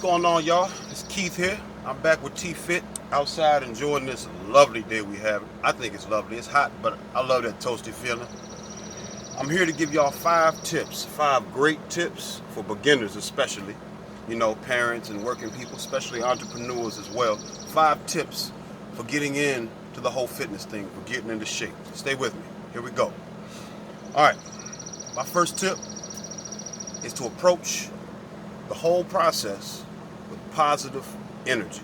going on, y'all? It's Keith here. I'm back with T-Fit outside enjoying this lovely day we have. I think it's lovely. It's hot, but I love that toasty feeling. I'm here to give y'all 5 great tips for beginners especially. You know, parents and working people, especially entrepreneurs as well. 5 tips for getting into the whole fitness thing, for getting into shape. Stay with me. Here we go. All right. My first tip is to approach the whole process with positive energy.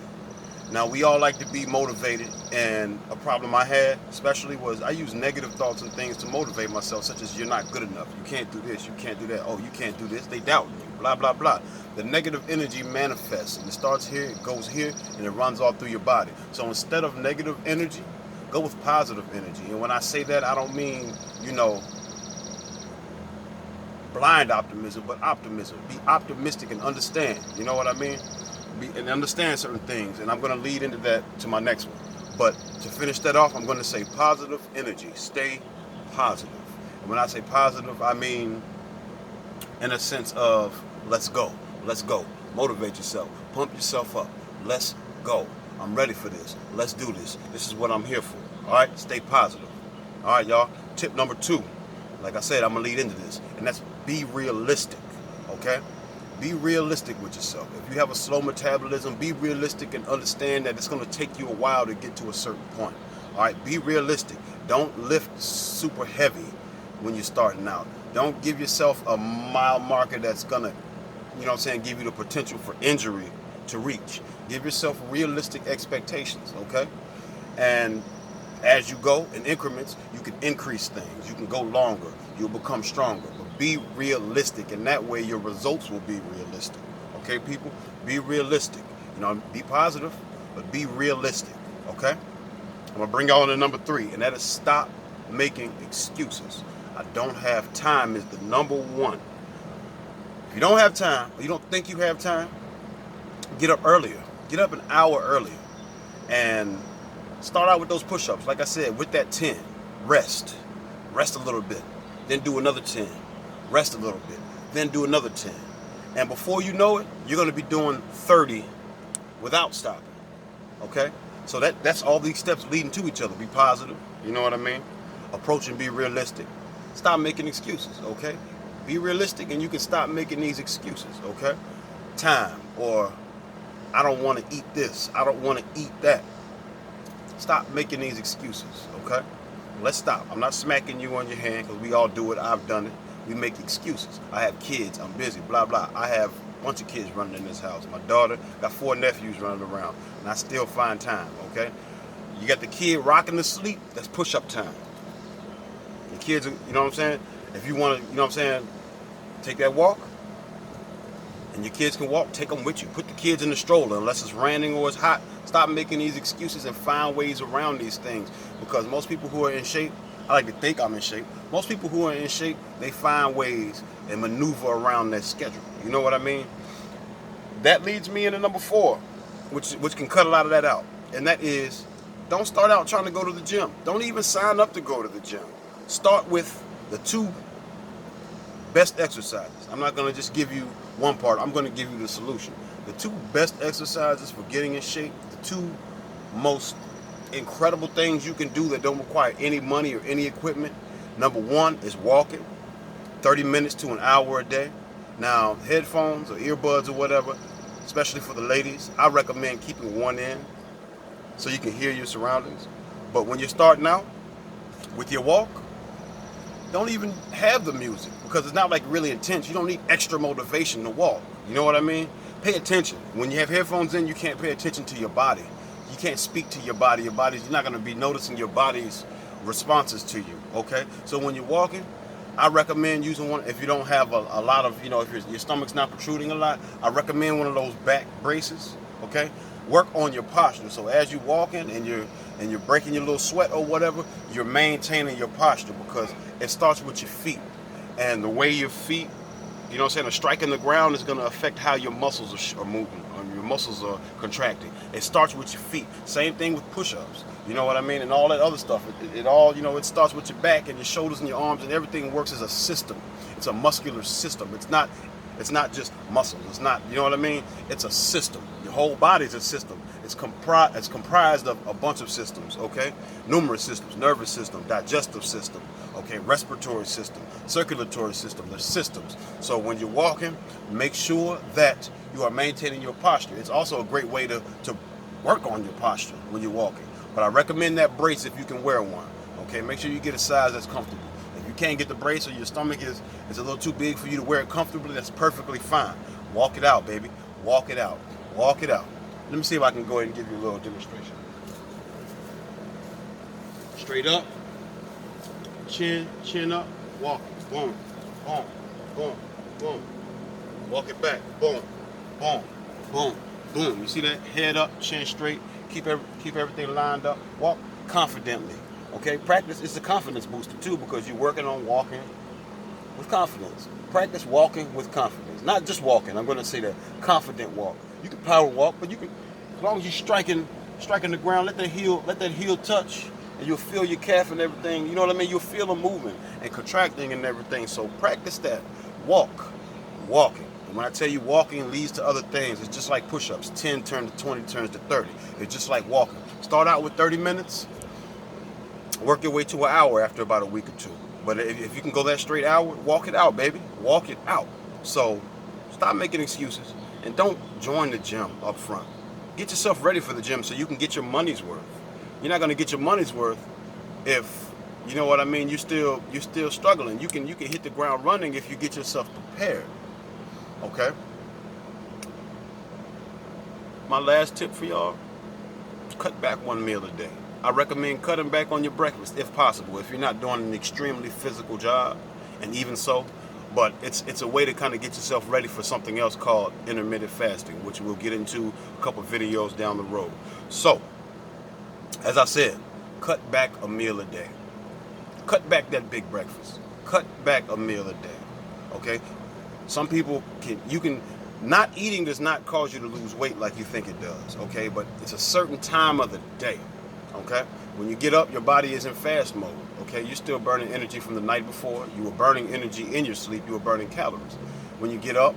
Now, we all like to be motivated, and a problem I had especially was I used negative thoughts and things to motivate myself, such as you're not good enough, you can't do this, you can't do that, oh, you can't do this, they doubt you, blah, blah, blah. The negative energy manifests, and it starts here, it goes here, and it runs all through your body. So instead of negative energy, go with positive energy. And when I say that, I don't mean, blind optimism, but optimism. Be optimistic and understand. You know what I mean? And understand certain things. And I'm going to lead into that to my next one. But to finish that off, I'm going to say positive energy. Stay positive. And when I say positive, I mean in a sense of let's go. Let's go. Motivate yourself. Pump yourself up. Let's go. I'm ready for this. Let's do this. This is what I'm here for. All right? Stay positive. All right, y'all. Tip number 2. Like I said, I'm going to lead into this. And that's be realistic, okay? Be realistic with yourself. If you have a slow metabolism, be realistic and understand that it's going to take you a while to get to a certain point. All right, be realistic. Don't lift super heavy when you're starting out. Don't give yourself a mile marker that's going to, give you the potential for injury to reach. Give yourself realistic expectations, okay? And as you go in increments, you can increase things. You can go longer. You'll become stronger. But be realistic, and that way your results will be realistic. Okay, people? Be realistic. Be positive, but be realistic. Okay? I'm going to bring y'all to number 3, and that is stop making excuses. I don't have time is the number 1. If you don't have time, or you don't think you have time, get up earlier. Get up an hour earlier. And start out with those push-ups. Like I said, with that 10, rest a little bit, then do another 10, rest a little bit, then do another 10. And before you know it, you're going to be doing 30 without stopping, okay? So that's all these steps leading to each other. Be positive, you know what I mean? Approach and be realistic. Stop making excuses, okay? Be realistic and you can stop making these excuses, okay? Time, or I don't want to eat this, I don't want to eat that. Stop making these excuses, okay? Let's stop. I'm not smacking you on your hand because we all do it. I've done it. We make excuses. I have kids. I'm busy, blah, blah. I have a bunch of kids running in this house. My daughter got 4 nephews running around, and I still find time, okay? You got the kid rocking to sleep, that's push-up time. The kids, you know what I'm saying? If you want to, take that walk, and your kids can walk, take them with you. Put the kids in the stroller unless it's raining or it's hot. Stop making these excuses and find ways around these things. Because most people who are in shape, I like to think I'm in shape. Most people who are in shape, they find ways and maneuver around their schedule. You know what I mean? That leads me into number 4, which can cut a lot of that out. And that is, don't start out trying to go to the gym. Don't even sign up to go to the gym. Start with the 2 best exercises. I'm not going to just give you one part. I'm going to give you the solution. The 2 best exercises for getting in shape, the 2 most incredible things you can do that don't require any money or any equipment. Number 1 is walking, 30 minutes to an hour a day. Now, headphones or earbuds or whatever, especially for the ladies, I recommend keeping one in so you can hear your surroundings. But when you're starting out with your walk, don't even have the music because it's not like really intense. You don't need extra motivation to walk. You know what I mean? Pay attention. When you have headphones in, you can't pay attention to your body. You can't speak to your body. You're not going to be noticing your body's responses to you, okay? So when you're walking, I recommend using one. If you don't have a lot of, if your stomach's not protruding a lot, I recommend one of those back braces, okay? Work on your posture. So as you're walking and you're breaking your little sweat or whatever, you're maintaining your posture because it starts with your feet. And the way your feet, a strike in the ground is going to affect how your muscles are moving, or your muscles are contracting. It starts with your feet. Same thing with push-ups. You know what I mean? And all that other stuff. It all, it starts with your back and your shoulders and your arms, and everything works as a system. It's a muscular system. It's not It's not just muscles. It's not, you know what I mean? It's a system. Your whole body's a system. It's comprised of a bunch of systems, okay? Numerous systems: nervous system, digestive system, okay, respiratory system, circulatory system. There's systems. So when you're walking, make sure that you are maintaining your posture. It's also a great way to work on your posture when you're walking. But I recommend that brace if you can wear one. Okay, make sure you get a size that's comfortable. If you can't get the brace, or your stomach is a little too big for you to wear it comfortably, that's perfectly fine. Walk it out, baby. Walk it out. Walk it out. Let me see if I can go ahead and give you a little demonstration. Straight up, chin up, walk. Boom, boom, boom, boom. Walk it back. Boom, boom, boom, boom. You see that? Head up, chin straight. Keep everything lined up. Walk confidently. Okay, practice is a confidence booster too, because you're working on walking with confidence. Practice walking with confidence. Not just walking. I'm going to say that confident walk. You can power walk, but you can, as long as you're striking the ground, let that heel touch, and you'll feel your calf and everything. You know what I mean? You'll feel the movement and contracting and everything. So practice that. Walking. And when I tell you walking leads to other things, it's just like push-ups. 10 turns to 20 turns to 30. It's just like walking. Start out with 30 minutes. Work your way to an hour after about a week or two. But if you can go that straight hour, walk it out, baby. Walk it out. So stop making excuses, and don't join the gym up front. Get yourself ready for the gym so you can get your money's worth. You're not going to get your money's worth if, you know what I mean, you're still struggling. You can hit the ground running if you get yourself prepared. Okay? My last tip for y'all: cut back one meal a day. I recommend cutting back on your breakfast if possible, if you're not doing an extremely physical job, and even so. But it's a way to kind of get yourself ready for something else called intermittent fasting, which we'll get into a couple videos down the road. So, as I said, cut back a meal a day. Cut back that big breakfast. Cut back a meal a day. Okay? Some people not eating does not cause you to lose weight like you think it does, okay? But it's a certain time of the day, okay? When you get up, your body is in fast mode, okay? You're still burning energy from the night before. You were burning energy in your sleep. You were burning calories. When you get up,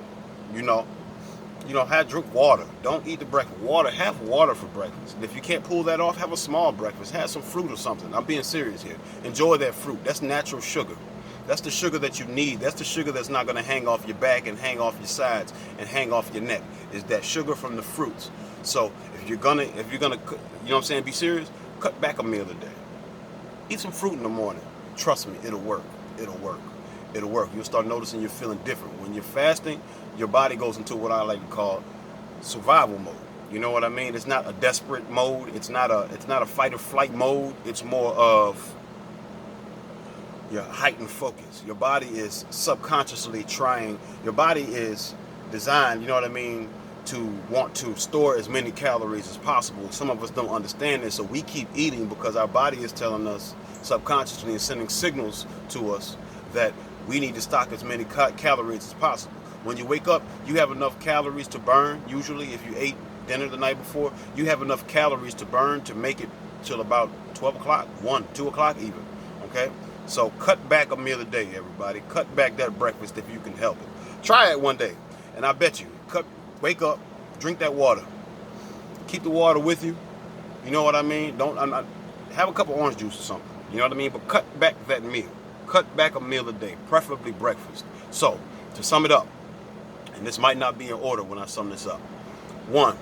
drink water. Don't eat the breakfast. Have water for breakfast. And if you can't pull that off, have a small breakfast. Have some fruit or something. I'm being serious here. Enjoy that fruit. That's natural sugar. That's the sugar that you need. That's the sugar that's not going to hang off your back and hang off your sides and hang off your neck. Is that sugar from the fruits. So if you're gonna, you know what I'm saying, be serious. Cut back a meal a day. Eat some fruit in the morning. Trust me, it'll work. It'll work. It'll work. You'll start noticing you're feeling different. When you're fasting, your body goes into what I like to call survival mode. You know what I mean? It's not a desperate mode. It's not a fight or flight mode. It's more of your heightened focus. Your body is subconsciously trying. Your body is designed, you know what I mean, to want to store as many calories as possible. Some of us don't understand this, so we keep eating because our body is telling us subconsciously and sending signals to us that we need to stock as many calories as possible. When you wake up, you have enough calories to burn. Usually, if you ate dinner the night before, you have enough calories to burn to make it till about 12 o'clock, 1, 2 o'clock even, okay? So cut back a meal a day, everybody. Cut back that breakfast if you can help it. Try it one day, and I bet you, wake up, drink that water. Keep the water with you. You know what I mean? Have a cup of orange juice or something. You know what I mean? But cut back that meal. Cut back a meal a day, preferably breakfast. So, to sum it up, and this might not be in order when I sum this up. 1,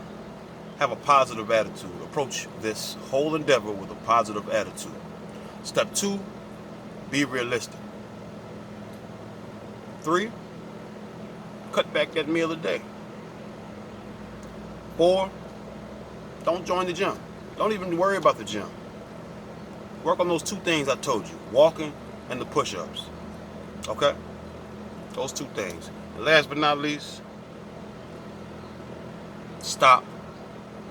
have a positive attitude. Approach this whole endeavor with a positive attitude. Step 2, be realistic. 3, cut back that meal a day. 4, don't join the gym. Don't even worry about the gym. Work on those 2 things I told you, walking and the push-ups. Okay? Those 2 things. And last but not least, stop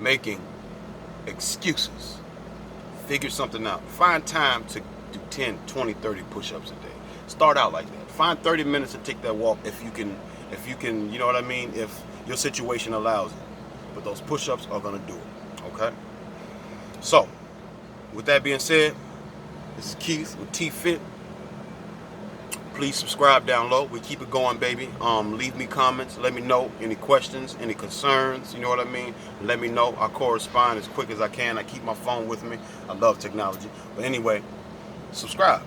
making excuses. Figure something out. Find time to do 10, 20, 30 push-ups a day. Start out like that. Find 30 minutes to take that walk if you can, you know what I mean, if your situation allows it. But those push-ups are going to do it. Okay? So, with that being said, this is Keith with T-Fit. Please subscribe down low. We keep it going, baby. Leave me comments. Let me know any questions, any concerns. You know what I mean? Let me know. I correspond as quick as I can. I keep my phone with me. I love technology. But anyway, subscribe.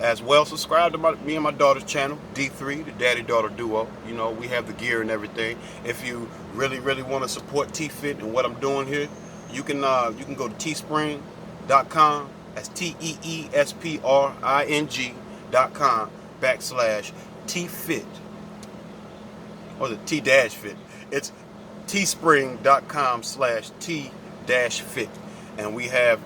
As well, subscribe to me and my daughter's channel, D3, the daddy-daughter duo. You know, we have the gear and everything. If you really, really want to support T-Fit and what I'm doing here, you can go to teespring.com. That's teespring.com/T-Fit. Or the T-Fit. It's teespring.com/T-Fit. And we have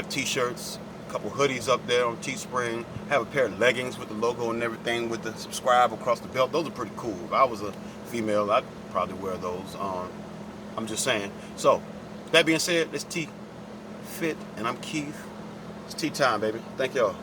t-shirts, a couple hoodies up there on Teespring. Have a pair of leggings with the logo and everything with the subscribe across the belt. Those are pretty cool. If I was a female, I'd probably wear those. I'm just saying. So, that being said, it's T-Fit and I'm Keith. It's tea time, baby. Thank y'all.